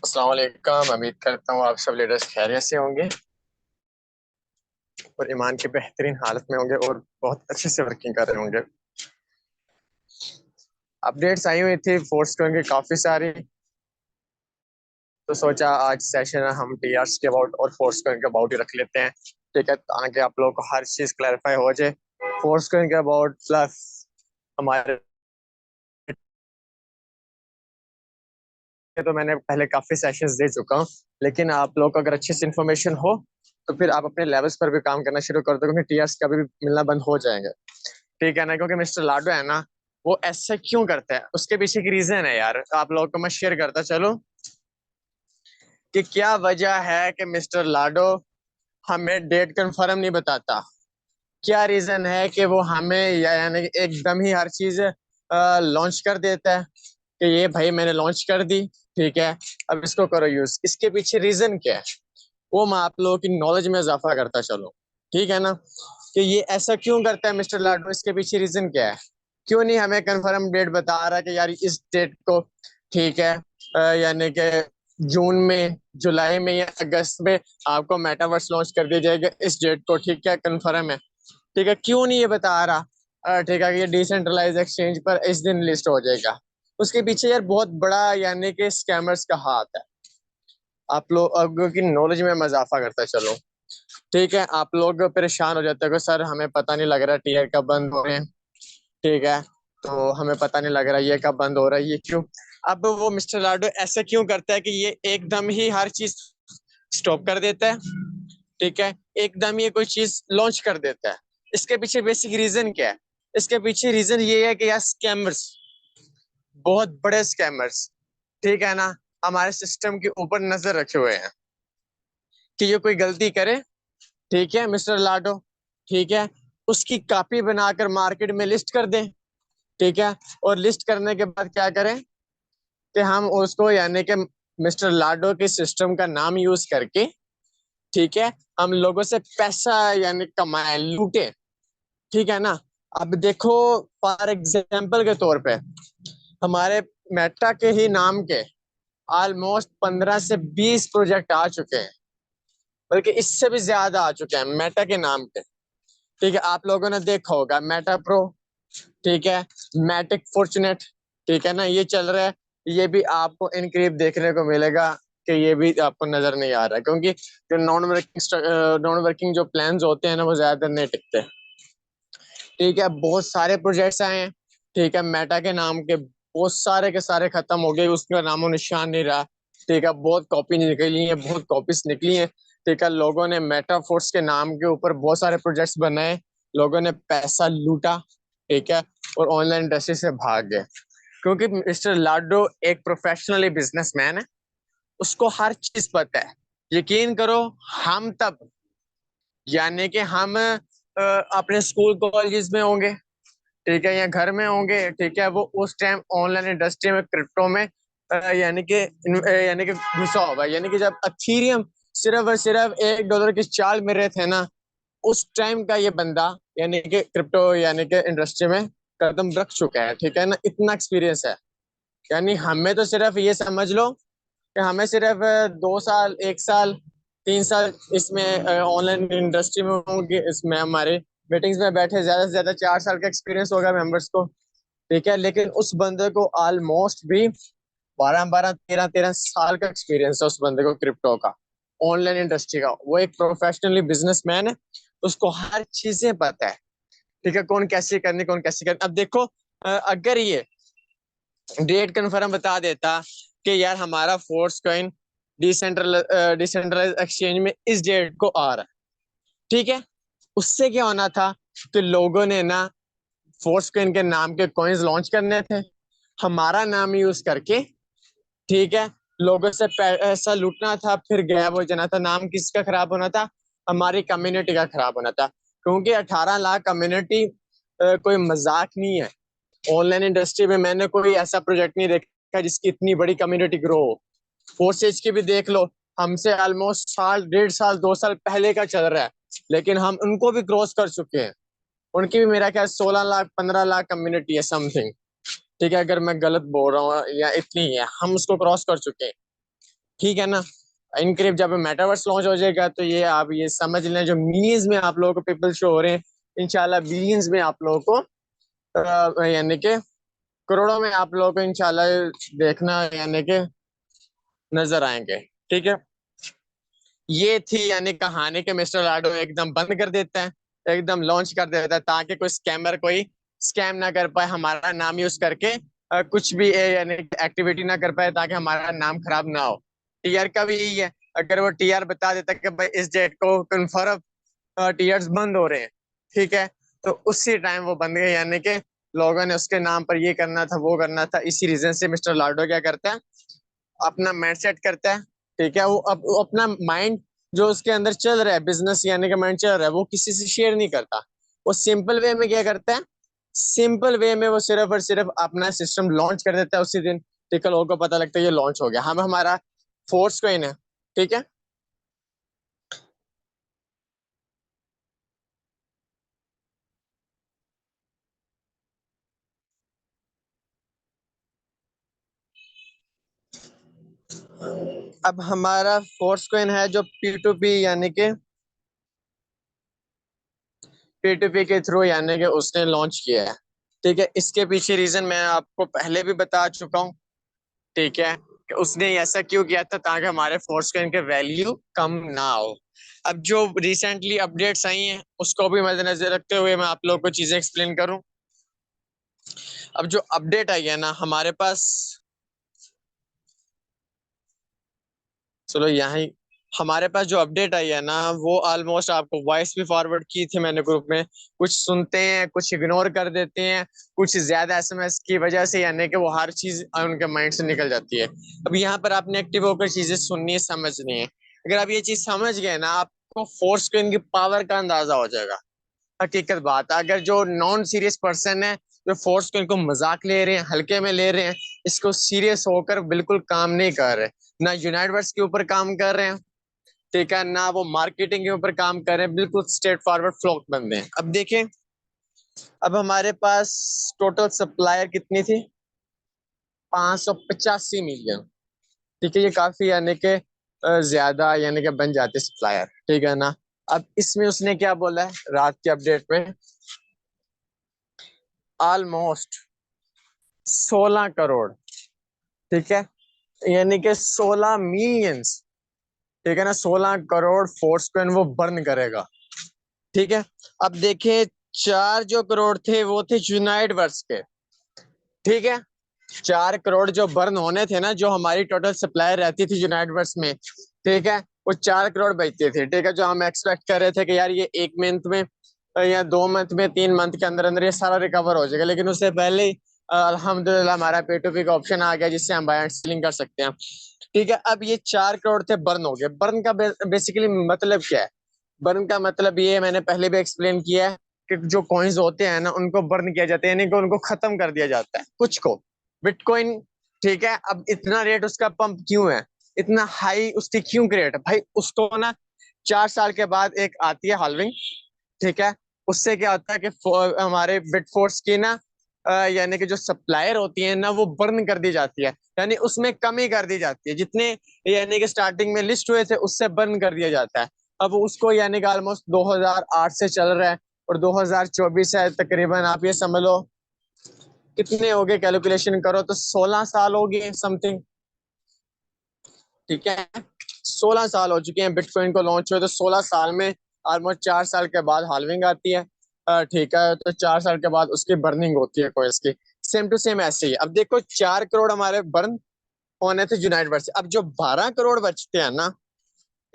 अस्सलाम वालेकुम। उम्मीद करता हूँ आप सब लीडर्स खैरियत से होंगे और ईमान की बेहतरीन हालत में होंगे और बहुत अच्छे से वर्किंग कर रहे होंगे। अपडेट्स आई हुई थी फोर्स की काफी सारी, तो सोचा आज सेशन हम टीआरस के अबाउट और फोर्स के अबाउट ही रख लेते हैं। ठीक है, ताकि आप लोगों को हर चीज क्लैरिफाई हो जाए। फोर्स के अबाउट प्लस हमारे, तो मैंने पहले काफी सेशंस दे चुका हूँ, लेकिन आप लोग को अगर अच्छी सी इन्फॉर्मेशन हो तो फिर आप अपने लेवल्स पर भी काम करना शुरू कर दो, क्योंकि टीआरस कभी भी मिलना बंद हो जाएंगे। ठीक है ना, क्योंकि मिस्टर लाडो है ना, वो ऐसा क्यों करते हैं उसके पीछे की रीजन है यार, आप लोगों को मैं शेयर करता चलो कि क्या वजह है कि मिस्टर लाडो हमें डेट कंफर्म नहीं बताता। क्या रीजन है कि वो हमें यानी कि एकदम ही हर चीज लॉन्च कर देता है कि ये भाई मैंने लॉन्च कर दी, ठीक है, अब इसको करो यूज। इसके पीछे रीजन क्या है वो मैं आप लोगों की नॉलेज में इजाफा करता चलो। ठीक है ना, कि ये ऐसा क्यों करता है मिस्टर लाडो, इसके पीछे रीजन क्या है। क्यों नहीं हमें कंफर्म डेट बता रहा है कि यार इस डेट को, ठीक है, यानी कि जून में, जुलाई में या अगस्त में आपको मेटावर्स लॉन्च कर दिया जाएगा इस डेट को, ठीक है, कंफर्म है। ठीक है, क्यों नहीं ये बता रहा। ठीक है, ये डिसेंट्रलाइज एक्सचेंज पर इस दिन लिस्ट हो जाएगा। उसके पीछे यार बहुत बड़ा यानी कि स्कैमर्स का हाथ है। आप लोगों की नॉलेज में मैं इजाफा करता चलो। ठीक है, आप लोग परेशान हो जाते हो सर हमें पता नहीं लग रहा टीयर कब बंद हो रहे हैं। ठीक है, तो हमें पता नहीं लग रहा ये कब बंद हो रहा है, ये क्यों। अब वो मिस्टर लाडो ऐसा क्यों करता है कि ये एकदम ही हर चीज स्टॉप कर देता है। ठीक है, एकदम ये कोई चीज लॉन्च कर देता है। इसके पीछे बेसिक रीजन क्या है। इसके पीछे रीजन ये है कि यार स्कैमर्स, बहुत बड़े स्कैमर्स, ठीक है ना, हमारे सिस्टम के ऊपर नजर रखे हुए हैं कि ये कोई गलती करे, ठीक है मिस्टर लाडो, ठीक है, उसकी कॉपी बनाकर मार्केट में लिस्ट कर दें। ठीक है, और लिस्ट करने के बाद क्या करें कि हम उसको यानी कि मिस्टर लाडो के सिस्टम का नाम यूज करके, ठीक है, हम लोगों से पैसा यानी कमाए, लूटे। ठीक है ना। अब देखो, फॉर एग्जाम्पल के तौर पे हमारे मेटा के ही नाम के ऑलमोस्ट 15 से 20 प्रोजेक्ट आ चुके हैं, बल्कि इससे भी ज्यादा आ चुके हैं मेटा के नाम के। ठीक है, आप लोगों ने देखा होगा मेटा प्रो, ठीक है, मैटिक फॉर्चुनेट, ठीक है ना, ये चल रहा है। ये भी आपको इन करीब देखने को मिलेगा कि ये भी आपको नजर नहीं आ रहा है, क्योंकि जो नॉन वर्किंग जो प्लान्स होते हैं ना वो ज्यादा नहीं टिकते। ठीक है, बहुत सारे प्रोजेक्ट्स आए हैं, ठीक है, मेटा के नाम के बहुत सारे के सारे खत्म हो गए, उसका नामो निशान नहीं रहा। ठीक है, बहुत कॉपी निकली है, बहुत कॉपीज निकली है। ठीक है, लोगों ने मेटा फोर्स के नाम के ऊपर बहुत सारे प्रोजेक्ट्स बनाए, लोगों ने पैसा लूटा, ठीक है, और ऑनलाइन इंडस्ट्री से भाग गए। क्योंकि मिस्टर लाडो एक प्रोफेशनली बिजनेसमैन है, उसको हर चीज पता है। यकीन करो, हम तब यानी कि हम अपने स्कूल कॉलेजेस में होंगे, ठीक है, या घर में होंगे, ठीक है, वो उस टाइम ऑनलाइन इंडस्ट्री में क्रिप्टो में यानी कि घुसा होगा। यानी कि जब अथीरियम सिर्फ और सिर्फ $1 की चाल में रहे थे ना, उस टाइम का ये बंदा यानी कि क्रिप्टो यानी कि इंडस्ट्री में कदम रख चुका है। ठीक है ना, इतना एक्सपीरियंस है। यानी हमें तो सिर्फ ये समझ लो कि हमें सिर्फ 2 साल, 1 साल, 3 साल इसमें ऑनलाइन इंडस्ट्री में होंगे, इसमें हमारे मीटिंग्स में बैठे ज्यादा से ज्यादा 4 साल का एक्सपीरियंस होगा मेंबर्स को। ठीक है, लेकिन उस बंदे को ऑलमोस्ट भी 12-12, 13-13 साल का एक्सपीरियंस है उस बंदे को क्रिप्टो का, ऑनलाइन इंडस्ट्री का। वो एक प्रोफेशनली बिजनेसमैन है, उसको हर चीजें पता है। ठीक है, कौन कैसे करनी, कौन कैसे करनी। अब देखो, अगर ये डेट कन्फर्म बता देता कि यार हमारा फोर्स कॉइन डिसेंट्रलाइज एक्सचेंज में इस डेट को आ रहा है, ठीक है, उससे क्या होना था कि लोगों ने ना फोर्स कॉइन के नाम के कॉइन्स लॉन्च करने थे, हमारा नाम यूज करके, ठीक है, लोगों से पैसा लूटना था, फिर गायब हो जाना था। नाम किसका खराब होना था, हमारी कम्युनिटी का खराब होना था। क्योंकि 18 लाख कम्युनिटी कोई मजाक नहीं है। ऑनलाइन इंडस्ट्री में मैंने कोई ऐसा प्रोजेक्ट नहीं देखा जिसकी इतनी बड़ी कम्युनिटी ग्रो हो। फोर्सेज की भी देख लो, हमसे ऑलमोस्ट साल, 1.5 साल, 2 साल पहले का चल रहा है, लेकिन हम उनको भी क्रॉस कर चुके हैं। उनकी भी मेरा ख्याल 16 लाख, 15 लाख कम्युनिटी है समथिंग। ठीक है, अगर मैं गलत बोल रहा हूँ या इतनी है, हम उसको क्रॉस कर चुके हैं। ठीक है ना। इनकरीब जब मेटावर्स लॉन्च हो जाएगा तो ये आप ये समझ लें, जो मिलियंस में आप लोगों को पीपल शो हो रहे हैं, इंशाल्लाह बिलियंस में आप लोगों को यानी कि करोड़ों में आप लोगों को इंशाल्लाह देखना यानी कि नजर आएंगे। ठीक है, ये थी यानी कहानी के मिस्टर लाडो एकदम बंद कर देता है, एकदम लॉन्च कर देता है ताकि कोई स्कैमर कोई स्कैम ना कर पाए हमारा नाम यूज करके, कुछ भी यानी एक्टिविटी ना कर पाए ताकि हमारा नाम खराब ना हो। टीआर का भी यही है, अगर वो टीआर बता देता कि भाई इस डेट को कन्फर्म टीआर बंद हो रहे हैं, ठीक है, तो उसी टाइम वो बंद गए, यानी कि लोगों ने उसके नाम पर ये करना था वो करना था। इसी रीजन से मिस्टर लाडो क्या करता है, अपना माइंड सेट करता है। ठीक है, वो अपना माइंड जो उसके अंदर चल रहा है, बिजनेस यानी कि माइंड चल रहा है, वो किसी से शेयर नहीं करता। वो सिंपल वे में क्या करता है, सिंपल वे में वो सिर्फ और सिर्फ अपना सिस्टम लॉन्च कर देता है उसी दिन। ठीक है, लोगों को पता लगता है ये लॉन्च हो गया, हम हमारा फोर्स कोइन है। ठीक है, अब हमारा फोर्स कोइन है जो पी टू पी यानी कि पी टू पी के थ्रू यानी कि उसने लॉन्च किया है। ठीक है, इसके पीछे रीजन मैं आपको पहले भी बता चुका हूँ। ठीक है, कि उसने ऐसा क्यों किया था ताकि हमारे फोर्स कोइन के वैल्यू कम ना हो। अब जो रिसेंटली अपडेट्स आई हैं उसको भी मद्देनजर रखते हुए मैं आप लोगों को चीजें एक्सप्लेन करूं। अब जो अपडेट आई है ना हमारे पास, चलो यहाँ ही, हमारे पास जो अपडेट आई है ना वो ऑलमोस्ट आपको वॉइस भी फॉरवर्ड की थी मैंने ग्रुप में। कुछ सुनते हैं, कुछ इग्नोर कर देते हैं, कुछ ज्यादा एसएमएस की वजह से यानी कि वो हर चीज उनके माइंड से निकल जाती है। अब यहाँ पर आपने एक्टिव होकर चीजें सुननी है, समझनी है। अगर आप ये चीज समझ गए ना, आपको फोर्स को इनकी पावर का अंदाजा हो जाएगा। हकीकत बात है, अगर जो नॉन सीरियस पर्सन है, जो फोर्स को इनको मजाक ले रहे हैं, हल्के में ले रहे हैं, इसको सीरियस होकर बिल्कुल काम नहीं कर रहे, ना यूनाइटवर्स के ऊपर काम कर रहे हैं, ठीक है, ना वो मार्केटिंग के ऊपर काम कर रहे हैं, बिल्कुल स्ट्रेट फॉरवर्ड फ्लॉक बंदे हैं। अब देखें, अब हमारे पास टोटल सप्लायर कितनी थी, 585 मिलियन। ठीक है, ये काफी यानी कि ज्यादा यानी कि बन जाते सप्लायर। ठीक है ना। अब इसमें उसने क्या बोला है रात के अपडेट में, ऑलमोस्ट 16 करोड़। ठीक है, यानी कि 16 मिलियंस। ठीक है ना, 16 करोड़ फोर्स को वो बर्न करेगा। ठीक है, अब देखें, 4 जो करोड़ थे वो थे यूनाइट वर्स के। ठीक है, 4 करोड़ जो बर्न होने थे ना, जो हमारी टोटल सप्लाई रहती थी यूनाइट वर्स में, ठीक है, वो 4 करोड़ बचते थे। ठीक है, जो हम एक्सपेक्ट कर रहे थे कि यार ये 1 मंथ में या 2 मंथ में 3 मंथ के अंदर अंदर ये सारा रिकवर हो जाएगा, लेकिन उससे पहले ही अल्हम्दुलिल्लाह हमारा पे टू पी का ऑप्शन आ गया जिससे हम बाय एंड सेलिंग कर सकते हैं। ठीक है, अब ये 4 करोड़ थे बर्न हो गए। बर्न का बेसिकली मतलब क्या है, बर्न का मतलब ये मैंने पहले भी एक्सप्लेन किया है कि जो कॉइन्स होते हैं ना उनको बर्न किया जाता है, यानी कि उनको खत्म कर दिया जाता है कुछ को। बिटकॉइन, ठीक है, अब इतना रेट उसका पंप क्यों है, इतना हाई उसकी क्यों क्रिएट है भाई, उसको ना 4 साल के बाद एक आती है हाल्विंग। ठीक है, उससे क्या होता है कि हमारे बिटफोर्स की ना यानी कि जो सप्लायर होती है ना वो बर्न कर दी जाती है, यानी उसमें कमी कर दी जाती है, जितने यानी कि स्टार्टिंग में लिस्ट हुए थे उससे बर्न कर दिया जाता है। अब उसको यानी कि ऑलमोस्ट 2008 से चल रहा है और 2024 है तकरीबन, आप ये समझ लो कितने हो गए, कैलकुलेशन करो तो 16 साल हो गए समथिंग। ठीक है, 16 साल हो चुके हैं बिटकॉइन को लॉन्च हुए, तो 16 साल में ऑलमोस्ट 4 साल के बाद हाल्विंग आती है। ठीक है, तो 4 साल के बाद उसकी बर्निंग होती है कोई इसकी। सेम टू सेम ऐसे ही अब देखो, 4 करोड़ हमारे बर्न होने थे यूनाइट वर्स से। अब जो 12 करोड़ बचते हैं ना,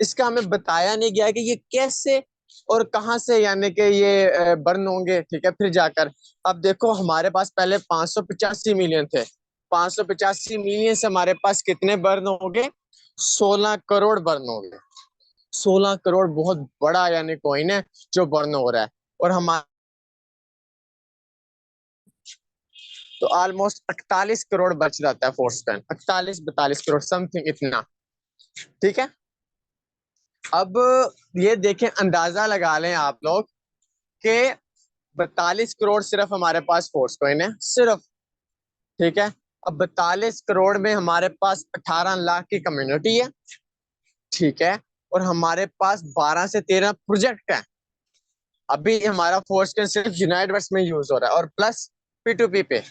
इसका हमें बताया नहीं गया कि ये कैसे और कहाँ से यानी कि ये बर्न होंगे। ठीक है, फिर जाकर अब देखो, हमारे पास पहले 585 मिलियन थे, 585 मिलियन से हमारे पास कितने बर्न हो गए, 16 करोड़ बर्न हो गए। 16 करोड़ बहुत बड़ा यानी कॉइन है जो बर्न हो रहा है। और हमारे तो ऑलमोस्ट 41 करोड़ बच जाता है फोर्स पेन, 41 42 करोड़ समथिंग इतना। ठीक है, अब ये देखें, अंदाजा लगा लें आप लोग कि 42 करोड़ सिर्फ हमारे पास फोर्स कॉइन है सिर्फ। ठीक है, अब 42 करोड़ में हमारे पास 18 लाख की कम्युनिटी है, ठीक है, और हमारे पास 12 से 13 प्रोजेक्ट है। अभी हमारा फोर्सकन सिर्फ यूनाइट वर्स में यूज हो रहा है और प्लस P2P पे।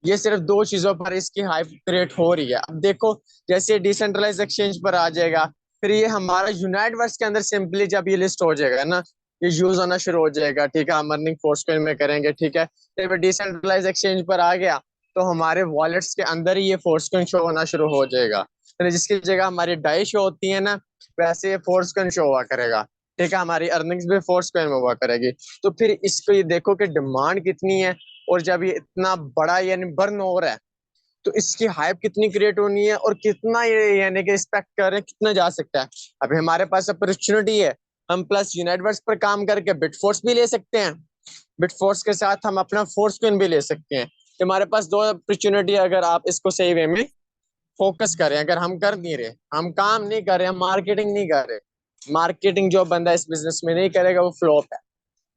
ये सिर्फ दो चीजों पर इसकी हाइप क्रिएट हो रही है। अब देखो, जैसे डिसेंट्रलाइज एक्सचेंज पर आ जाएगा, फिर ये हमारा यूनाइट वर्स के अंदर सिंपली जब ये लिस्ट हो जाएगा ना, ये यूज होना शुरू हो जाएगा, ठीक है, हम अर्निंग फोर्सकॉइन में करेंगे, ठीक है। जब डिसेंट्रलाइज एक्सचेंज पर आ गया तो हमारे वॉलेट्स के अंदर ही ये फोर्सकॉइन शो होना शुरू हो जाएगा। फिर जिसकी जगह हमारी डाई शो होती है ना, वैसे ये फोर्सकॉइन शो हुआ करेगा, ठीक है, हमारी अर्निंग्स भी फोर्सकॉइन में हुआ करेगी। तो फिर इसको ये देखो कि डिमांड कितनी है, और जब ये इतना बड़ा यानी बर्न हो रहा है, तो इसकी हाइप कितनी क्रिएट होनी है और कितना ये यानी कि एक्सपेक्ट कर रहे हैं कितना जा सकता है। अभी हमारे पास अपॉर्चुनिटी है, हम प्लस यूनाइटवर्स पर काम करके बिटफोर्स भी ले सकते हैं, बिटफोर्स के साथ हम अपना फोर्सकॉइन भी ले सकते हैं। तो हमारे पास दो अपॉर्चुनिटी, अगर आप इसको सही वे में फोकस करें। अगर हम कर नहीं रहे, हम काम नहीं कर रहे, हम मार्केटिंग नहीं कर रहे, मार्केटिंग जो बंदा इस बिजनेस में नहीं करेगा वो फ्लॉप है,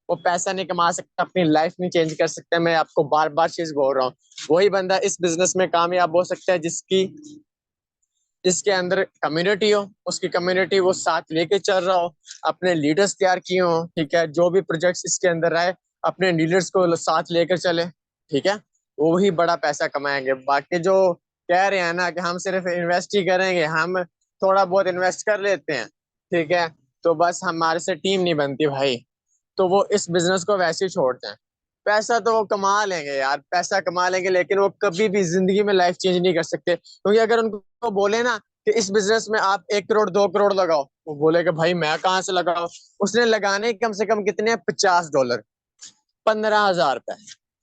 वो पैसा नहीं कमा सकता, अपनी लाइफ नहीं चेंज कर सकता। मैं आपको बार बार चीज बोल रहा हूँ, वही बंदा इस बिजनेस में कामयाब हो सकता है जिसके अंदर कम्युनिटी हो, उसकी कम्युनिटी वो साथ लेके चल रहा हो, अपने लीडर्स तैयार किए हो, ठीक है, जो भी प्रोजेक्ट्स इसके अंदर आए अपने लीडर्स को साथ लेकर चले, ठीक है, वो ही बड़ा पैसा कमाएंगे। बाकी जो कह रहे हैं ना कि हम सिर्फ इन्वेस्ट ही करेंगे, हम थोड़ा बहुत इन्वेस्ट कर लेते हैं, ठीक है, तो बस हमारे से टीम नहीं बनती भाई, तो वो इस बिजनेस को वैसे ही छोड़ते हैं। पैसा तो वो कमा लेंगे यार, पैसा कमा लेंगे, लेकिन वो कभी भी जिंदगी में लाइफ चेंज नहीं कर सकते, क्योंकि अगर उनको बोले ना कि इस बिजनेस में आप 1 करोड़ 2 करोड़ लगाओ, वो बोलेगा भाई मैं कहाँ से लगाऊं। उसने लगाने कम से कम कितने, $50, 15,000 रुपए,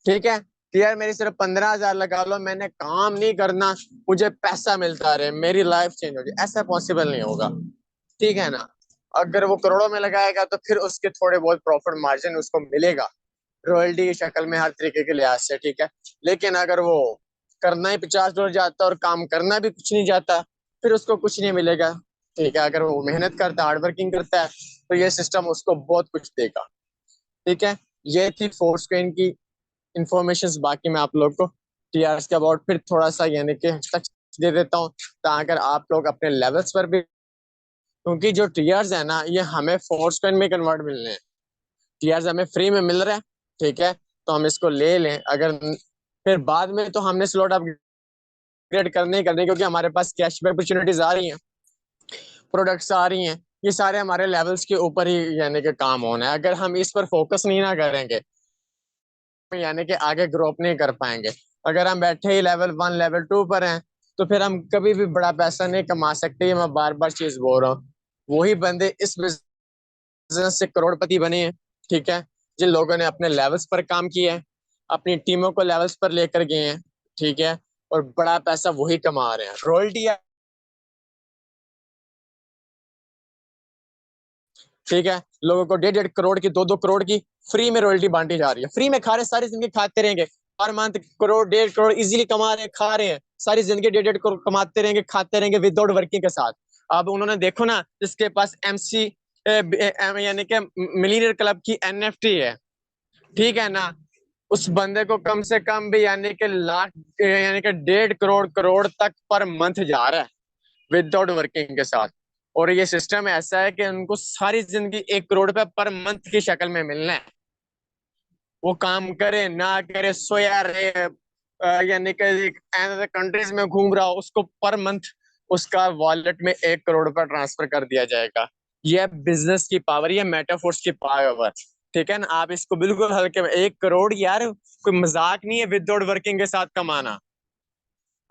ठीक है, कि यार मेरी सिर्फ 15,000 लगा लो, मैंने काम नहीं करना, मुझे पैसा मिलता रहे, मेरी लाइफ चेंज हो जाए, ऐसा पॉसिबल नहीं होगा, ठीक है ना। अगर वो करोड़ों में लगाएगा तो फिर उसके थोड़े बहुत प्रॉफिट मार्जिन उसको मिलेगा, रॉयल्टी की शक्ल में, हर तरीके के लिहाज से, ठीक है। लेकिन अगर वो करना ही $50 जाता है और काम करना भी कुछ नहीं जाता, फिर उसको कुछ नहीं मिलेगा, ठीक है। अगर वो मेहनत करता है, हार्ड वर्किंग करता है, तो ये सिस्टम उसको बहुत कुछ देगा, ठीक है। ये थी फोर्सक्वेन की इंफॉर्मेशन। बाकी मैं आप लोग को टीआरएस के अबाउट फिर थोड़ा सा यानी कि टच दे देता हूँ, ताकि आप लोग अपने लेवल्स पर भी, क्योंकि जो टीआरएस है ना ये हमें फोर्सक्वेन में कन्वर्ट मिलने हैं, टीआरएस हमें फ्री में मिल रहा है, ठीक है, तो हम इसको ले लें। अगर फिर बाद में तो हमने स्लॉट अपग्रेड करने ही करने, क्योंकि हमारे पास कैशबैक अपॉर्चुनिटीज आ रही हैं, प्रोडक्ट्स आ रही हैं, ये सारे हमारे लेवल्स के ऊपर ही यानी कि काम होना है। अगर हम इस पर फोकस नहीं ना करेंगे, यानी कि आगे ग्रो अप नहीं कर पाएंगे। अगर हम बैठे ही लेवल 1 लेवल 2 पर हैं, तो फिर हम कभी भी बड़ा पैसा नहीं कमा सकते। ये मैं बार बार चीज बोल रहा हूँ, वही बंदे इस बिजनेस से करोड़पति बने हैं, ठीक है, जिन लोगों ने अपने लेवल्स पर काम किया है, अपनी टीमों को लेवल्स पर लेकर गए हैं, ठीक है, और बड़ा पैसा वही कमा रहे हैं। रॉयल्टी, ठीक है, लोगों को 1.5 करोड़ की 2-2 करोड़ की फ्री में रॉयल्टी बांटी जा रही है, फ्री में खा रहे, सारी जिंदगी खाते रहेंगे, हर मंथ करोड़ 1.5 करोड़ इजीली कमा रहे हैं, खा रहे हैं, सारी जिंदगी 1.5 करोड़ कमाते रहेंगे, खाते रहेंगे विदाउट वर्किंग के साथ। अब उन्होंने देखो ना, जिसके पास एमसी यानी कि मिलीनियर क्लब की एनएफटी है, ठीक है ना, उस बंदे को कम से कम भी यानी कि लाख यानी कि 1.5 करोड़ करोड़ तक पर मंथ जा रहा है विदाउट वर्किंग के साथ। और ये सिस्टम ऐसा है कि उनको सारी जिंदगी 1 करोड़ रुपए पर मंथ की शक्ल में मिलना है, वो काम करे ना करे, सोया रहे, यानी कि कंट्रीज में घूम रहा हो, उसको पर मंथ उसका वॉलेट में 1 करोड़ रुपए ट्रांसफर कर दिया जाएगा। ये बिजनेस की पावर, ये मेटाफोर्स की पावर, ठीक है ना। आप इसको बिल्कुल हल्के में, 1 करोड़ यार कोई मजाक नहीं है विदाउट वर्किंग के साथ कमाना।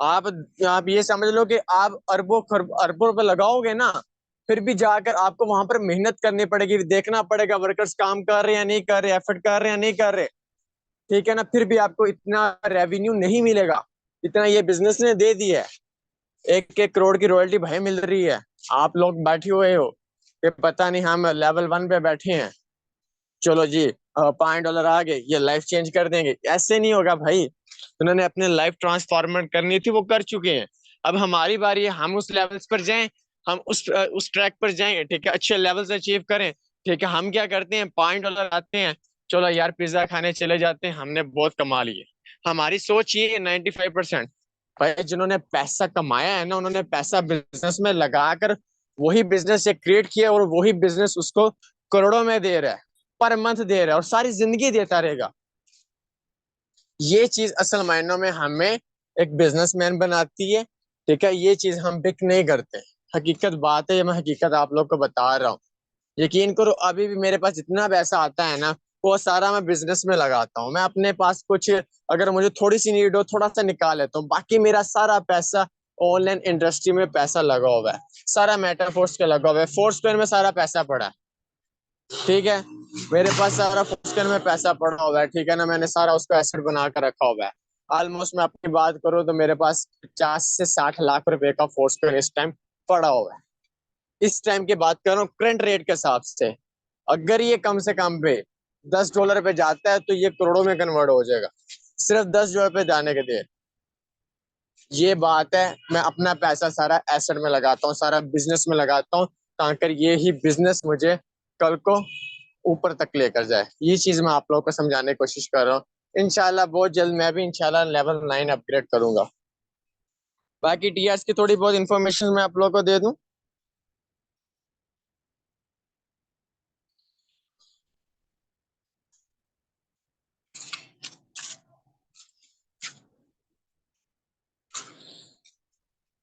आप आप ये समझ लो कि आप अरबों अरबों रुपए लगाओगे ना, फिर भी जाकर आपको वहां पर मेहनत करनी पड़ेगी, देखना पड़ेगा वर्कर्स काम कर रहे हैं या नहीं कर रहे, एफर्ट कर रहे हैं या नहीं कर रहे, ठीक है ना, फिर भी आपको इतना रेवेन्यू नहीं मिलेगा, इतना ये बिजनेस ने दे दिया है। 1-1 करोड़ की रॉयल्टी भाई मिल रही है, आप लोग बैठे हुए हो ये पता नहीं हम लेवल 1 पे बैठे हैं, चलो जी $5 आ गए, ये लाइफ चेंज कर देंगे, ऐसे नहीं होगा भाई। उन्होंने अपने लाइफ ट्रांसफॉर्म करनी थी, वो कर चुके हैं। अब हमारी बारी है, हम उस लेवल्स पर जाएं, हम उस ट्रैक पर जाएं, ठीक है, अच्छे लेवल्स अचीव करें, ठीक है। हम क्या करते हैं, $5 आते हैं, चलो यार पिज्जा खाने चले जाते हैं, हमने बहुत कमा लिए। हमारी सोच ये है 95%। भाई जिन्होंने पैसा कमाया है ना, उन्होंने पैसा बिजनेस में लगाकर वही बिजनेस ये क्रिएट किया और वही बिजनेस उसको करोड़ों में दे रहा है, पर मंथ दे रहा है और सारी जिंदगी देता रहेगा। ये चीज असल मायनों में हमें एक बिजनेसमैन बनाती है। ठीक है, ये चीज हम पिक नहीं करते। हकीकत बात है, ये मैं हकीकत आप लोग को बता रहा हूँ। यकीन करो, अभी भी मेरे पास जितना पैसा आता है ना, वो सारा मैं बिजनेस में लगाता हूँ। मैं अपने पास कुछ, अगर मुझे थोड़ी सी नीड हो, थोड़ा सा निकाल लेता हूँ, बाकी मेरा सारा पैसा ऑनलाइन इंडस्ट्री में पैसा लगा हुआ है। सारा मेटाफोर्स पे लगा हुआ है, फोर्स स्क्वायर में सारा पैसा पड़ा है। ठीक है, मेरे पास सारा फोर्सकेन में पैसा पड़ा हुआ है। ठीक है ना, मैंने सारा उसको एसेट बना कर रखा हुआ है। ऑलमोस्ट मैं अपनी बात करूँ तो मेरे पास 50 से 60 लाख रुपए का फोर्सकेन इस टाइम पड़ा हुआ है। इस टाइम की बात कर रहा हूँ करंट रेट के हिसाब से। अगर ये कम से कम पे $10 पे जाता है तो ये करोड़ों में कन्वर्ट हो जाएगा, सिर्फ $10 पे जाने के लिए। ये बात है, मैं अपना पैसा सारा एसेट में लगाता हूँ, सारा बिजनेस में लगाता हूँ, ताकि ये ही बिजनेस मुझे कल को ऊपर तक लेकर जाए। ये चीज मैं आप लोगों को समझाने की कोशिश कर रहा हूँ। इंशाल्लाह बहुत जल्द मैं भी इंशाल्लाह लेवल 9 अपग्रेड करूंगा। बाकी टीआरस की थोड़ी बहुत इंफॉर्मेशन मैं आप लोगों को दे दूं।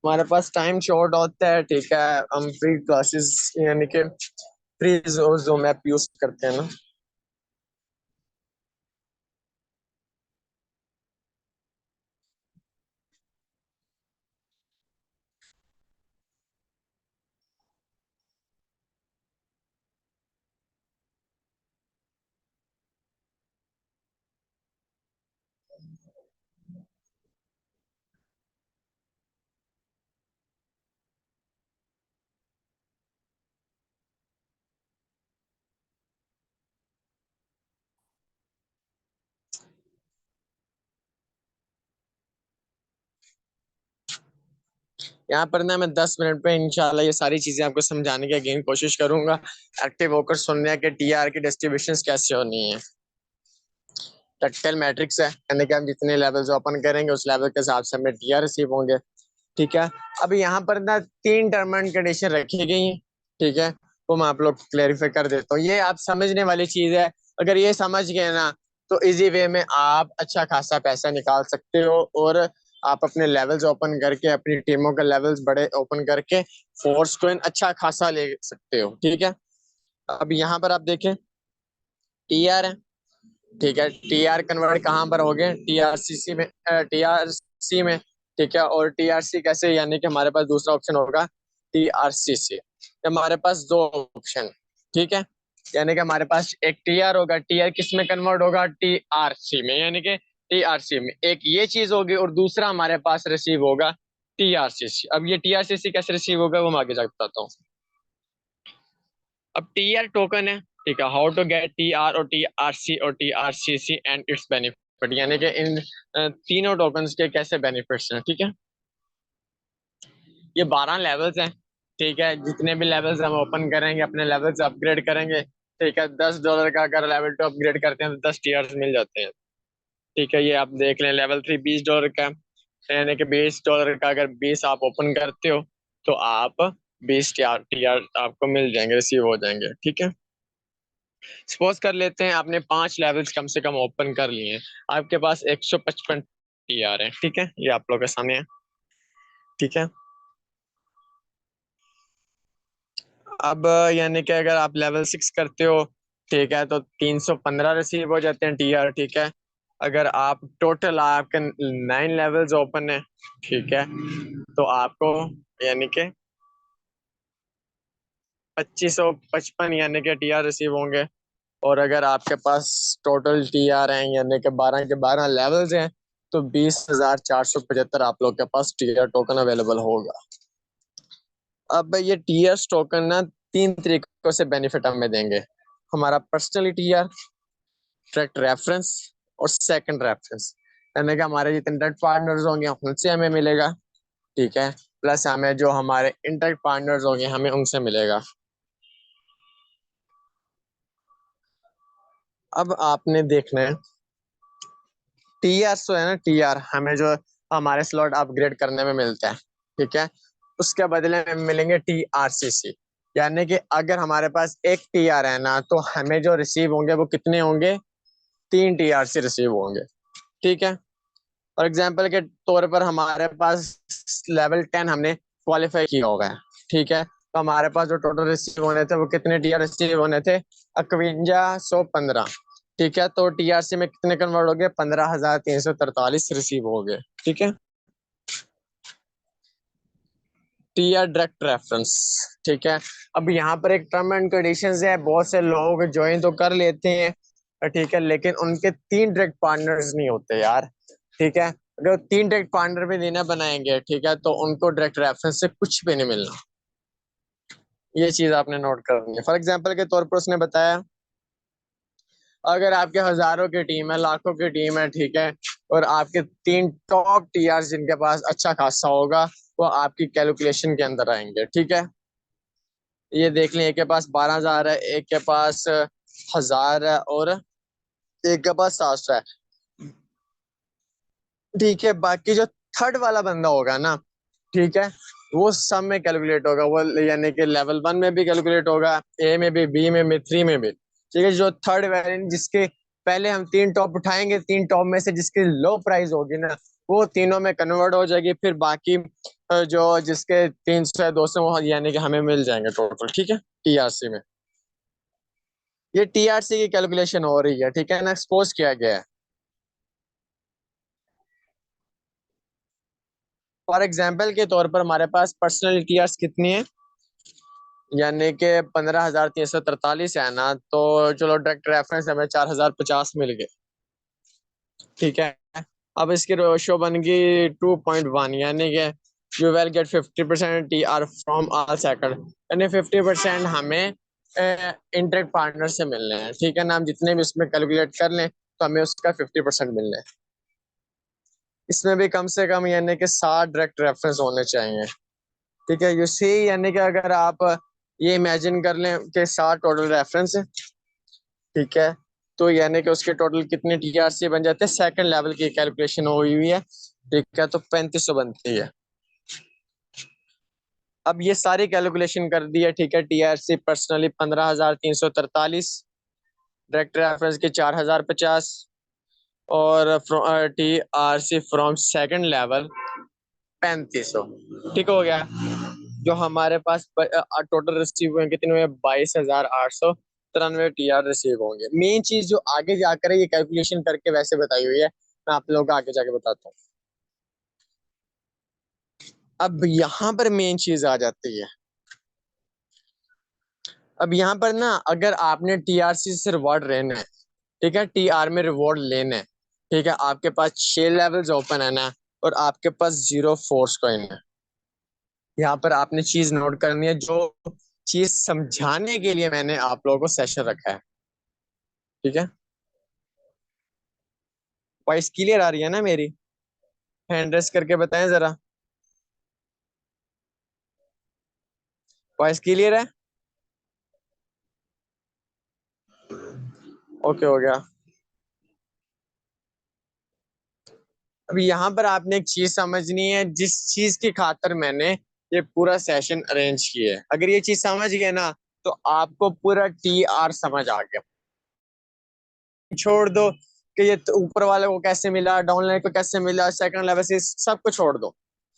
हमारे पास टाइम शॉर्ट होता है, ठीक है, हम फ्री क्लासेस यानी कि फ्री जो मैप यूज करते हैं ना। यहाँ पर ना मैं 10 मिनट पे इंशाल्लाह ये सारी चीजें आपको समझाने की अगेन कोशिश करूंगा। एक्टिव होकर सुनने के टीआर की डिस्ट्रीब्यूशन कैसे होनी है। टक्टल मैट्रिक्स है, यानी कि हम जितने लेवल्स ओपन करेंगे उस लेवल के हिसाब से हमें टीआर रिसीव होंगे। ठीक है, अब यहाँ पर ना 3 टर्म एंड कंडीशन रखी गई हैं। ठीक है, वो मैं आप लोग क्लेरिफाई कर देता हूँ, ये आप समझने वाली चीज है। अगर ये समझ गए ना तो इजी वे में आप अच्छा खासा पैसा निकाल सकते हो, और आप अपने लेवल्स ओपन करके अपनी टीमों के लेवल्स बड़े ओपन करके फोर्स कोइन अच्छा खासा ले सकते हो। ठीक है, अब यहाँ पर आप देखें टीआर है। ठीक है, टीआर कन्वर्ट कहाँ पर हो गए, टीआरसीसी में, टीआरसी में। ठीक है, और टीआरसी कैसे, यानी कि हमारे पास दूसरा ऑप्शन होगा टीआरसीसी। हमारे पास दो ऑप्शन। ठीक है, यानी कि हमारे पास एक टीआर होगा, टीआर किस में कन्वर्ट होगा, टीआरसी में, यानी कि टीआरसी में एक ये चीज होगी, और दूसरा हमारे पास रिसीव होगा टीआरसीसी। अब ये टीआरसीसी कैसे रिसीव होगा वो मैं आगे जाके बताता हूँ। अब टीआर टोकन है। ठीक है, हाउ टू गेट टीआर और टीआरसी और टीआरसीसी एंड इट्स बेनिफिट, यानी कि इन तीनों टोकन्स के कैसे बेनिफिट्स हैं। ठीक है, ये 12 लेवल्स हैं। ठीक है, जितने भी लेवल्स हम ओपन करेंगे अपने लेवल्स अपग्रेड करेंगे। ठीक है, $10 का अगर लेवल 2 अपग्रेड करते हैं तो 10 टीआर मिल जाते हैं। ठीक है, ये आप देख लें, लेवल 3 $20 का है, यानी कि $20 का अगर 20 आप ओपन करते हो तो आप 20 टीआर आपको मिल जाएंगे, रिसीव हो जाएंगे। ठीक है, सपोज कर लेते हैं आपने 5 लेवल्स कम से कम ओपन कर लिए हैं, आपके पास 155 टीआर है। ठीक है, ये आप लोगों के सामने है। ठीक है, अब यानी कि अगर आप लेवल 6 करते हो, ठीक है, तो 315 रिसीव हो जाते हैं टीआर। ठीक है, अगर आप टोटल आपके 9 लेवल्स ओपन है, ठीक है, तो आपको यानी कि 2555 यानी कि टीआर रिसीव होंगे। और अगर आपके पास टोटल टीआर हैं यानी कि 12 के 12 लेवल्स हैं, तो 20,475 आप लोग के पास टीआर टोकन अवेलेबल होगा। अब ये टीआर टोकन ना 3 तरीकों से बेनिफिट हमें देंगे। हमारा पर्सनली टीआर, डायरेक्ट रेफरेंस और सेकंड रेफरेंस, यानी कि हमारे जितने डायरेक्ट पार्टनर्स होंगे उनसे हमें मिलेगा। ठीक है, प्लस हमें जो हमारे इंटरेक्ट पार्टनर्स होंगे हमें उनसे मिलेगा। अब आपने देखना है टीआर जो है ना, टीआर हमें जो हमारे स्लॉट अपग्रेड करने में मिलते हैं, ठीक है। उसके बदले में मिलेंगे TRCC, यानी कि अगर हमारे पास एक TR है ना, तो हमें जो रिसीव होंगे वो कितने होंगे, 3 TRC रिसीव होंगे, ठीक है। फॉर एग्जाम्पल के तौर पर हमारे पास लेवल 10 हमने क्वालिफाई किया होगा, ठीक है। तो हमारे पास जो टोटल रिसीव होने थे वो कितने TR रिसीव होने थे, 5115, ठीक है। तो TRC में कितने कन्वर्ट हो गए, 15,343 रिसीव हो गए, ठीक है। TR डायरेक्ट रेफरेंस, ठीक है। अब यहाँ पर एक टर्म एंड कंडीशंस है, बहुत से लोग ज्वाइन तो कर लेते हैं, ठीक है, लेकिन उनके 3 डायरेक्ट पार्टनर्स नहीं होते यार, ठीक है। अगर 3 डायरेक्ट पार्टनर भी देना बनाएंगे, ठीक है, तो उनको डायरेक्ट रेफरेंस से कुछ भी नहीं मिलना। ये चीज आपने नोट करनी है। फॉर एग्जाम्पल के तौर पर उसने बताया, अगर आपके हजारों की टीम है, लाखों की टीम है, ठीक है, और आपके 3 टॉप TR जिनके पास अच्छा खासा होगा, वो आपकी कैलकुलेशन के अंदर आएंगे, ठीक है। ये देख लें, एक के पास 12,000 है, एक के पास 1,000 है, और एक के पास 700 है, ठीक है। बाकी जो थर्ड वाला बंदा होगा ना, ठीक है, वो सब में कैलकुलेट होगा, वो यानी कि लेवल 1 में भी कैलकुलेट होगा, A में भी, B में भी, 3 में भी, ठीक है। जो थर्ड वेरिएंट, जिसके पहले हम 3 टॉप उठाएंगे, 3 टॉप में से जिसकी लो प्राइस होगी ना, वो तीनों में कन्वर्ट हो जाएगी, फिर बाकी जो जिसके 300 है, 200, वो यानी कि हमें मिल जाएंगे टोटल, ठीक है, TRC में। ये TRC की कैलकुलेशन हो रही है, ठीक है ना, एक्सपोज किया गया है। फॉर एग्जाम्पल के तौर पर हमारे पास पर्सनल TRs कितनी है, यानी कि 15,343 है ना, तो चलो डायरेक्ट रेफरेंस हमें 4,050 मिल गए, ठीक है। अब इसकी रेशो बन गई 2.1, यानी कि you will get 50% TR from all second, यानी 50% हमें इंटरेक्ट पार्टनर से मिलने हैं, ठीक है ना। हम जितने भी उसमें कैलकुलेट कर लें तो हमें उसका 50% मिलना है। इसमें भी कम से कम यानी कि 60 डायरेक्ट रेफरेंस होने चाहिए, ठीक है। यू सी, यानी कि अगर आप ये इमेजिन कर लें कि 60 टोटल रेफरेंस है, ठीक है, तो यानी कि उसके टोटल कितने TRC बन जाते हैं, सेकंड लेवल की कैलकुलेशन हुई हुई है, ठीक है, तो 3500 बनती है। अब ये सारी कैलकुलेशन कर दी है, ठीक है। TRC पर्सनली 15,343, डायरेक्ट रेफरेंस के 4,050, और TRC फ्रॉम सेकंड लेवल 3500, ठीक हो गया। जो हमारे पास टोटल रिसीव हुए कितने हुए, 22,893 TR रिसीव होंगे। मेन चीज जो आगे जाकर है, ये कैलकुलेशन करके वैसे बताई हुई है, मैं आप लोगों को आगे जाके बताता हूँ। अब यहाँ पर मेन चीज आ जाती है। अब यहाँ पर ना, अगर आपने TRC से रिवॉर्ड लेना है, ठीक है, TR में रिवॉर्ड लेना है, ठीक है, आपके पास 6 लेवल्स ओपन है ना, और आपके पास 0 फोर्स कॉइन है। यहाँ पर आपने चीज नोट करनी है, जो चीज समझाने के लिए मैंने आप लोगों को सेशन रखा है, ठीक है। वॉइस क्लियर आ रही है ना मेरी, हैंड रेस करके बताएं जरा, वॉइस क्लियर है, ओके हो गया। अब यहाँ पर आपने एक चीज समझनी है, जिस चीज की खातर मैंने ये पूरा सेशन अरेंज किया है, अगर ये चीज समझ गए ना, तो आपको पूरा TR समझ आ गया। छोड़ दो कि ये तो ऊपर वाले को कैसे मिला, डाउन लाइन को कैसे मिला, सेकंड लेवल से सब कुछ छोड़ दो,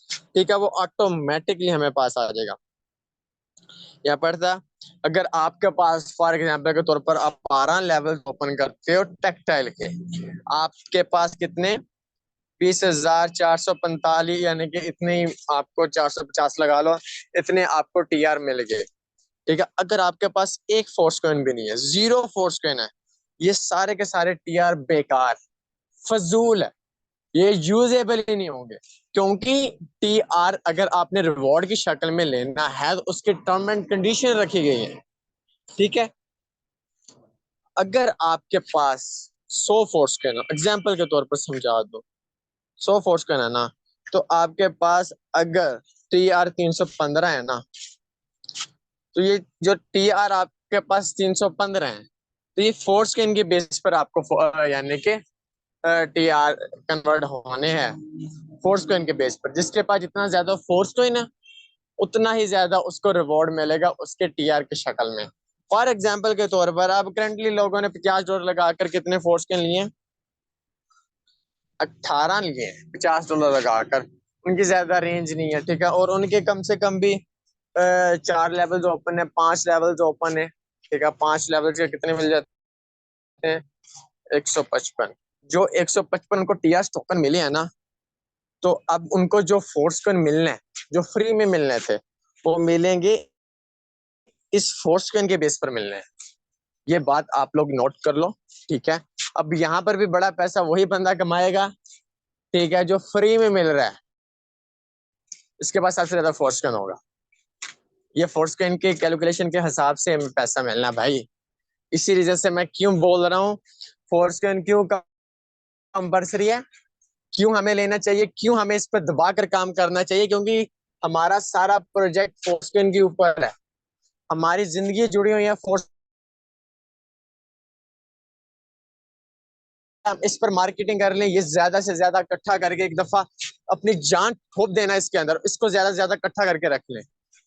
ठीक है, वो ऑटोमेटिकली हमें पास आ जाएगा। यहाँ पर था, अगर आपके पास फॉर एग्जाम्पल के तौर पर आप 12 लेवल ओपन करते हो टेक्सटाइल के, आपके पास कितने, 20,445, यानी कि इतने ही आपको 450 लगा लो, इतने आपको TR मिल गए, ठीक है। अगर आपके पास एक फोर्स कॉइन भी नहीं है, 0 फोर्स कॉइन है, ये सारे के सारे TR बेकार, फजूल है, ये यूजेबल ही नहीं होंगे, क्योंकि TR अगर आपने रिवॉर्ड की शक्ल में लेना है तो उसके टर्म एंड कंडीशन रखी गई है, ठीक है। अगर आपके पास 100 फोर्स कॉइन, एग्जाम्पल के तौर पर समझा दो, 100 फोर्स कॉइन है ना, तो आपके पास अगर TR 315 है ना, तो ये जो TR आपके पास 315 है, तो ये फोर्स कॉइन के बेस पर आपको यानी कि टीआर कन्वर्ट होने हैं फोर्स कॉइन के बेस पर। जिसके पास जितना ज्यादा फोर्स कॉइन है उतना ही ज्यादा उसको रिवॉर्ड मिलेगा उसके टीआर की शक्ल में। फॉर एग्जाम्पल के तौर पर अब करंटली लोगों ने $50 लगाकर कितने फोर्स कॉइन लिए? 18 लिए हैं $50 लगाकर। उनकी ज्यादा रेंज नहीं है, ठीक है, और उनके कम से कम भी 4 लेवल्स ओपन है, 5 लेवल्स ओपन है, ठीक है। 5 लेवल्स के कितने मिल जाते हैं? 155। जो 155 को टीआर टोकन मिले हैं ना, तो अब उनको जो फोर्स कॉइन मिलने हैं, जो फ्री में मिलने थे, वो मिलेंगे इस फोर्स कॉइन के बेस पर मिलने हैं। ये बात आप लोग नोट कर लो, ठीक है। अब यहाँ पर भी बड़ा पैसा वही बंदा कमाएगा, ठीक है, जो फ्री में मिल रहा है, इसके पास सबसे ज्यादा फोर्स कॉइन होगा। ये फोर्स कॉइन के कैलकुलेशन के हिसाब से हमें पैसा मिलना भाई। इसी रीजन से मैं क्यों बोल रहा हूँ फोर्स कॉइन क्यों कंपल्सरी है, क्यों हमें लेना चाहिए, क्यों हमें इस पर दबा कर काम करना चाहिए, क्योंकि हमारा सारा प्रोजेक्ट फोर्स कॉइन के ऊपर है। हमारी जिंदगी जुड़ी हुई है फोर्स। हम इस पर मार्केटिंग कर लें, ये ज्यादा से ज्यादा इकट्ठा करके एक दफा अपनी जान ठोक देना इसके अंदर, इसको ज्यादा से ज्यादा इकट्ठा करके रख लें।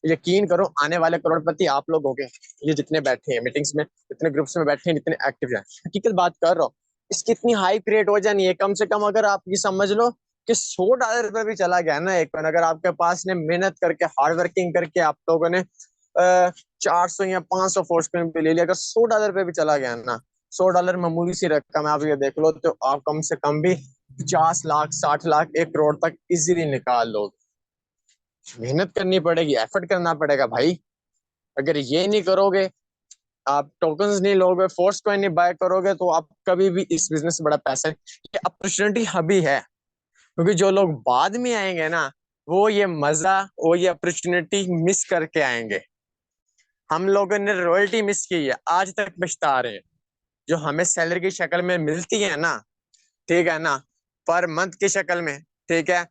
यकीन करो आने वाले करोड़पति आप लोग होंगे, ये जितने बैठे हैं मीटिंग्स में, जितने ग्रुप्स में बैठे हैं, जितने एक्टिव हैं, हकीकत बात कर रहा हूँ। इसकी इतनी हाई क्रिएट हो जानी है, कम से कम अगर आप ये समझ लो कि $100 पे भी चला गया ना एक बार, अगर आपके पास ने मेहनत करके हार्ड वर्किंग करके आप लोगों ने 400 या 500 फोर्स पे ले लिया, अगर $100 पे भी चला गया ना, $100 मामूली सी रकम है, आप ये देख लो, तो आप कम से कम भी 50 लाख 60 लाख 1 करोड़ तक इजीली निकाल लो। मेहनत करनी पड़ेगी, एफर्ट करना पड़ेगा भाई। अगर ये नहीं करोगे, आप टोकन्स नहीं लोगे, फोर्स कॉइन नहीं बाय करोगे, तो आप कभी भी इस बिजनेस से बड़ा पैसा, ये अपॉर्चुनिटी अभी है। क्योंकि जो लोग बाद में आएंगे ना, वो ये मजा, वो ये अपॉर्चुनिटी मिस करके आएंगे। हम लोगों ने रॉयल्टी मिस की है, आज तक पछता रहे हैं। जो हमें सैलरी की शक्ल में मिलती है ना, ठीक है ना, पर मंथ की शक्ल में, ठीक है,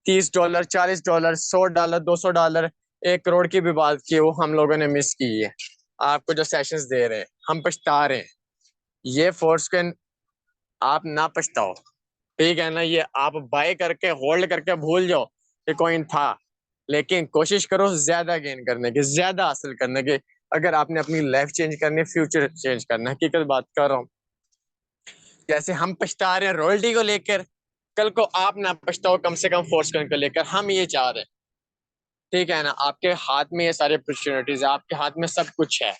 $30 $40 $100 $200, 1 करोड़ की भी बात की, वो हम लोगों ने मिस की है। आपको जो सेशंस दे रहे हैं हम पछता रहे हैं। ये फोर्स कैन आप ना पछताओ, ठीक है ना। ये आप बाय करके होल्ड करके भूल जाओ कि कॉइन था, लेकिन कोशिश करो ज्यादा गेन करने की, ज्यादा हासिल करने की। अगर आपने अपनी लाइफ चेंज करनी है, फ्यूचर चेंज करना है, हकीकत बात कर रहा हूँ। जैसे हम पछता रहे हैं रॉयल्टी को लेकर, कल को आप ना पछताओ कम से कम फोर्स को लेकर, हम ये चाह रहे हैं, ठीक है ना। आपके हाथ में ये सारी अपॉर्चुनिटीज है, आपके हाथ में सब कुछ है।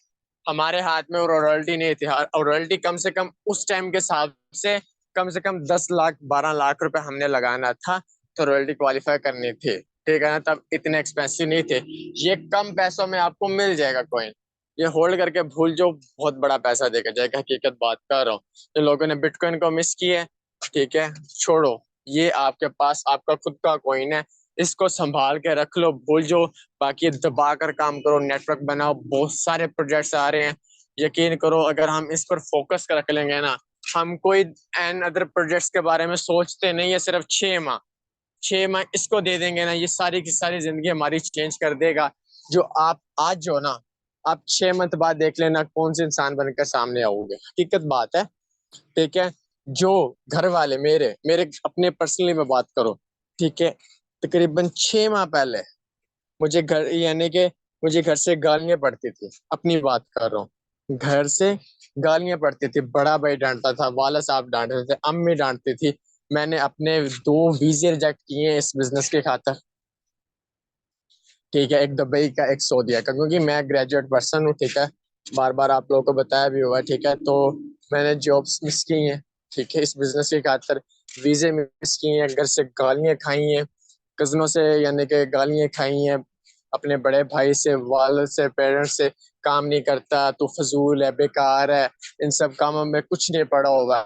हमारे हाथ में रॉयल्टी नहीं थी, और रॉयल्टी कम से कम उस टाइम के हिसाब से कम 10 लाख 12 लाख रुपए हमने लगाना था, तो रॉयल्टी क्वालिफाई करनी थी, ठीक है ना। तब इतने एक्सपेंसिव नहीं थे। ये कम पैसों में आपको मिल जाएगा कॉइन, ये होल्ड करके भूल जो बहुत बड़ा पैसा देकर जाएगा, हकीकत बात कर रहा हूँ। तो लोगों ने बिटकॉइन को मिस किया है, ठीक है, छोड़ो। ये आपके पास आपका खुद का कॉइन है, इसको संभाल के रख लो, भूल जो। बाकी दबा कर काम करो, नेटवर्क बनाओ, बहुत सारे प्रोजेक्ट्स आ रहे हैं। यकीन करो अगर हम इस पर फोकस कर रख लेंगे ना, हम कोई एन अदर प्रोजेक्ट्स के बारे में सोचते नहीं है। सिर्फ 6 माह, 6 माह इसको दे देंगे ना, ये सारी की सारी जिंदगी हमारी चेंज कर देगा। जो आप आज जो ना, आप 6 मंथ बाद देख लेना कौन से इंसान बनकर सामने आओगे, हकीकत बात है, ठीक है। जो घर वाले मेरे मेरे अपने पर्सनली में बात करो, ठीक है, तकरीबन 6 माह पहले मुझे घर, यानी कि मुझे घर से गालियां पड़ती थी, अपनी बात कर रहा हूँ, घर से गालियां पड़ती थी, बड़ा भाई डांटता था, वाला साहब डांटते थे, अम्मी डांटती थी। मैंने अपने 2 वीजे रिजेक्ट किए हैं इस बिजनेस के खातर, ठीक है, एक दुबई का एक सऊदीया का, क्योंकि मैं ग्रेजुएट पर्सन हूँ, ठीक है। बार बार आप लोगों को बताया भी हुआ, ठीक है। तो मैंने जॉब्स मिस की हैं, ठीक है, इस बिजनेस के खातर वीजे मिस किए हैं, घर से गालियां खाई हैं, कजनों से यानी कि गालियां खाई हैं, अपने बड़े भाई से, वाल से, पेरेंट्स से, काम नहीं करता तू, फजूल है, बेकार है, इन सब कामों में कुछ नहीं पड़ा होगा।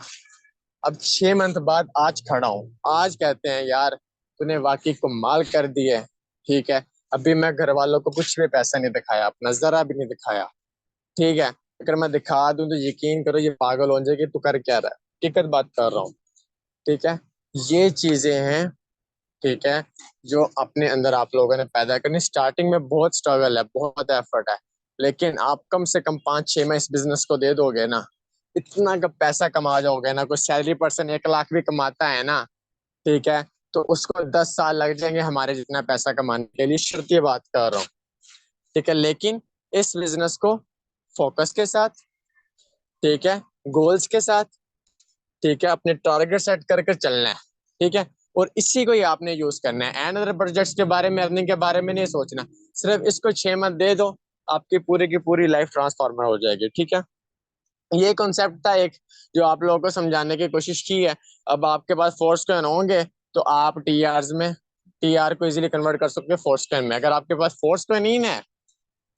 अब 6 मंथ बाद आज खड़ा हूँ, आज कहते हैं यार तूने वाकई कमाल कर दी है, ठीक है। अभी मैं घर वालों को कुछ भी पैसा नहीं दिखाया, अपना जरा भी नहीं दिखाया, ठीक है। अगर मैं दिखा दूं तो यकीन करो ये पागल हो जाएगी, तू कर क्या रहा है, हकीकत बात कर रहा हूँ, ठीक है। ये चीजें हैं, ठीक है, जो अपने अंदर आप लोगों ने पैदा करनी। स्टार्टिंग में बहुत स्ट्रगल है, बहुत एफर्ट है, लेकिन आप कम से कम 5 6 माह इस बिजनेस को दे दोगे ना, इतना का पैसा कमा जाओगे ना, कोई सैलरी पर्सन 1 लाख भी कमाता है ना, ठीक है, तो उसको 10 साल लग जाएंगे हमारे जितना पैसा कमाने के लिए, शुरुआती बात कर रहा हूँ। ठीक है, लेकिन इस बिजनेस को फोकस के साथ, ठीक है, गोल्स के साथ, ठीक है, अपने टारगेट सेट करके चलना है। ठीक है, और इसी को ही आपने यूज करना है, एंड अदर प्रोजेक्ट्स के बारे में, अर्निंग के बारे में नहीं सोचना। सिर्फ इसको 6 मंथ दे दो, आपकी पूरी की पूरी लाइफ ट्रांसफॉर्मर हो जाएगी। ठीक है, ये कॉन्सेप्ट था एक, जो आप लोगों को समझाने की कोशिश की है। अब आपके पास फोर्स कॉइन होंगे तो आप टीआर में टीआर को इजीली कन्वर्ट कर सकते हो फोर्स कॉइन में। अगर आपके पास फोर्स कॉइन ही है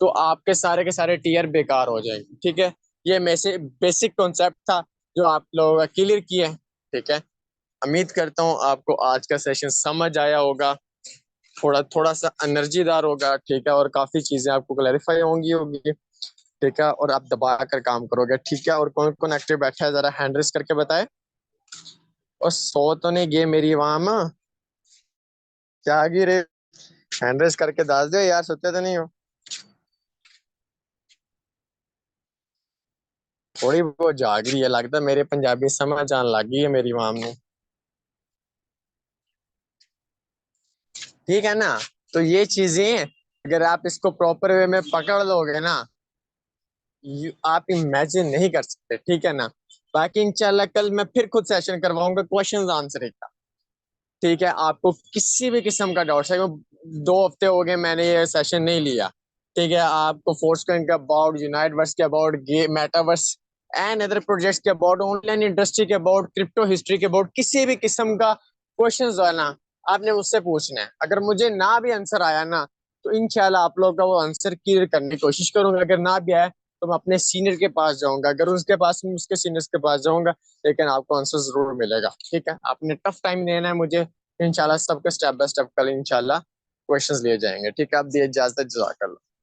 तो आपके सारे के सारे टीआर बेकार हो जाएंगे। ठीक है, ये में से बेसिक कॉन्सेप्ट था जो आप लोगों का क्लियर किया है। ठीक है, उम्मीद करता हूँ आपको आज का सेशन समझ आया होगा, थोड़ा थोड़ा सा एनर्जीदार होगा। ठीक है, और काफी चीजें आपको क्लैरिफाई होंगी। ठीक है, और आप दबा कर काम करोगे। ठीक है, और कौन कौन एक्टिव बैठा है जरा हैंड रेस करके बताए। और सो तो नहीं गए मेरी वाम, क्या गिरे, हैंड रेस करके दास दो यार, सोते तो नहीं हो। थोड़ी बहुत जाग रही है, लगता है मेरे पंजाबी समझ आने लगी है मेरी वाम ने। ठीक है ना, तो ये चीजें अगर आप इसको प्रॉपर वे में पकड़ लोगे ना, आप इमेजिन नहीं कर सकते। ठीक है ना, बाकी इंशाल्लाह कल मैं फिर खुद सेशन करवाऊंगा क्वेश्चंस आंसर का। ठीक है, आपको किसी भी किस्म का डाउट है, 2 हफ्ते हो गए मैंने ये सेशन नहीं लिया। ठीक है, आपको फोर्स के अबाउट, यूनाइट वर्स के about, metaverse and other projects के अबाउट, ऑनलाइन इंडस्ट्री के अबाउट, क्रिप्टो हिस्ट्री के अबाउट, किसी भी किस्म का क्वेश्चन जो है ना, आपने मुझसे पूछना है। अगर मुझे ना भी आंसर आया ना, तो इंशाल्लाह आप लोग का वो आंसर क्लियर करने की कोशिश करूंगा। अगर ना भी आया तो मैं अपने सीनियर के पास जाऊंगा, अगर उसके पास मैं उसके सीनियर्स के पास जाऊंगा, लेकिन आपको आंसर जरूर मिलेगा। ठीक है, आपने टफ टाइम लेना है मुझे, इंशाल्लाह सबके स्टेप बाय स्टेप कल इंशाल्लाह क्वेश्चंस लिए जाएंगे। ठीक है, आप दिए इजाजत, जज़ाकल्लाह।